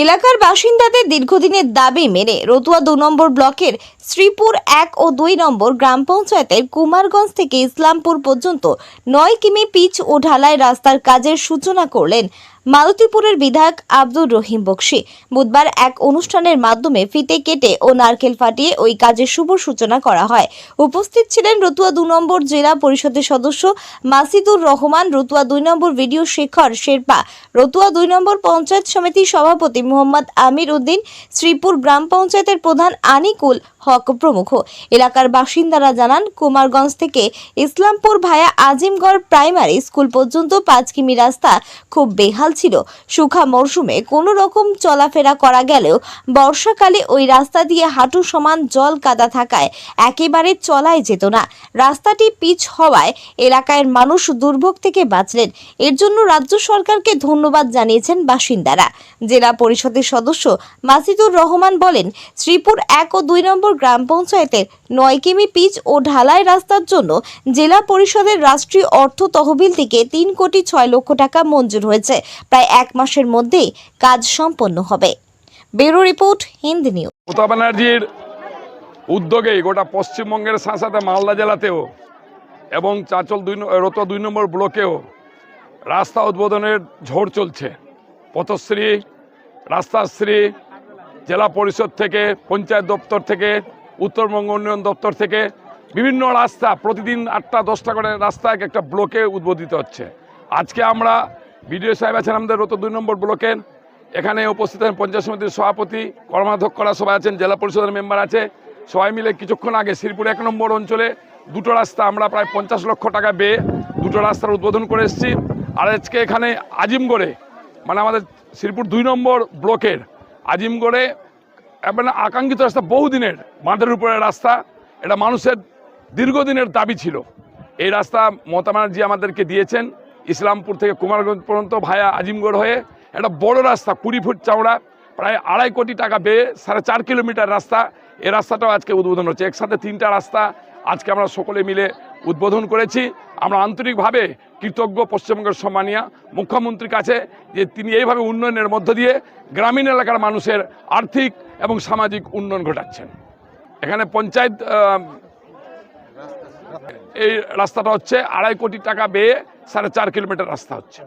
এলাকার বাসিন্দাদের দীর্ঘদিনের দাবি মেনে রতুয়া ২ নম্বর ব্লকের শ্রীপুর ১ ও ২ নম্বর গ্রাম পঞ্চায়েতের কুমারগঞ্জ থেকে ইসলামপুর পর্যন্ত ৯ কিমি পিচ ও ঢালাই রাস্তার কাজের সূচনা করলেন মালতীপুরের বিধায়ক আব্দুর রহিম বক্সী। বুধবার এক অনুষ্ঠানের মাধ্যমে ফিতে কেটে ও নারকেল ফাটিয়ে ওই কাজের শুভ সূচনা করা হয়। উপস্থিত ছিলেন রতুয়া ২ নম্বর জেলা পরিষদের সদস্য মাসিদুর রহমান, রতুয়া ২ নম্বর ভিডিও শেখর শেরপা, রতুয়া ২ নম্বর পঞ্চায়েত সমিতির সভাপতি মোহাম্মদ আমির উদ্দিন, শ্রীপুর গ্রাম পঞ্চায়েতের প্রধান আনিকুল হক প্রমুখ। এলাকার বাসিন্দারা জানান, কুমারগঞ্জ থেকে ইসলামপুর ভায়া আজিমগড় প্রাইমারি স্কুল পর্যন্ত ৫ কিমি রাস্তা খুব বেহাল ছিল। শুখা মরশুমে কোনো রকম চলাফেরা করা গেলেও বর্ষাকালে ওই রাস্তা দিয়ে হাঁটু সমান জল কাদা থাকায় একেবারে চলাই যেত না। রাস্তাটি পিচ হওয়ায় এলাকার মানুষ দুর্ভোগ থেকে বাঁচলেন। এর জন্য রাজ্য সরকারকে ধন্যবাদ জানিয়েছেন বাসিন্দারা। জেলা পরিষদের সদস্য মাসিদুর রহমান বলেন, শ্রীপুর ১ ও ২ নম্বর গ্রাম পঞ্চায়েতের ৯ কিমি পিচ ও ঢালাই রাস্তার জন্য জেলা পরিষদের রাষ্ট্রীয় অর্থ তহবিল থেকে ৩ কোটি ৬ লক্ষ টাকা মঞ্জুর হয়েছে। প্রায় ১ মাসের মধ্যেই কাজ সম্পন্ন হবে। Bureau report, Hindi news. Mamata ব্যানার্জির উদ্যোগে গোটা পশ্চিমবঙ্গের সাথে সাথে মালদা জেলাতেও এবং রতুয়া ২ নম্বর ব্লকেও রাস্তা উদ্বোধনের ঝড় চলছে। পথশ্রী, রাস্তাশ্রী, জেলা পরিষদ থেকে, পঞ্চায়েত দপ্তর থেকে, উত্তরবঙ্গ উন্নয়ন দপ্তর থেকে বিভিন্ন রাস্তা প্রতিদিন ৮টা 10টা করে রাস্তা একটা ব্লকে উদ্বোধিত হচ্ছে। আজকে আমরা বিডিও সাহেব আছেন আমাদের রতুয়া ২ নম্বর ব্লকের, এখানে উপস্থিত আছেন পঞ্চায়েত সমিতির সভাপতি, কর্মাধ্যক্ষরা সবাই আছেন, জেলা পরিষদের মেম্বার আছে। সবাই মিলে কিছুক্ষণ আগে শ্রীপুর ১ নম্বর অঞ্চলে দুটো রাস্তা আমরা প্রায় ৫০ লক্ষ টাকা ব্যয়ে দুটো রাস্তার উদ্বোধন করে এসেছি। আর আজকে এখানে আজিমগড়ে, মানে আমাদের শ্রীপুর ২ নম্বর ব্লকের আজিমগড়ে মানে আকাঙ্ক্ষিত রাস্তা, বহুদিনের বাঁধের উপরে রাস্তা, এটা মানুষের দীর্ঘদিনের দাবি ছিল। এই রাস্তা মমতা ব্যানার্জি আমাদেরকে দিয়েছেন। ইসলামপুর থেকে কুমারগঞ্জ পর্যন্ত ভায়া আজিমগড় হয়ে একটা বড় রাস্তা, ২০ ফুট চওড়া, প্রায় ২.৫ কোটি টাকা ব্যয়ে ৪.৫ কিলোমিটার রাস্তা। এই রাস্তাটাও আজকে উদ্বোধন হচ্ছে। একসাথে ৩টা রাস্তা আজকে আমরা সকলে মিলে উদ্বোধন করেছি। আমরা আন্তরিকভাবে কৃতজ্ঞ পশ্চিমবঙ্গের সম্মানীয় মুখ্যমন্ত্রীর কাছে যে তিনি এইভাবে উন্নয়নের মধ্য দিয়ে গ্রামীণ এলাকার মানুষের আর্থিক এবং সামাজিক উন্নয়ন ঘটাচ্ছেন। এখানে পঞ্চায়েত এই রাস্তাটা হচ্ছে ২.৫ কোটি টাকা ব্যয়ে ৪.৫ কিলোমিটার রাস্তা হচ্ছে।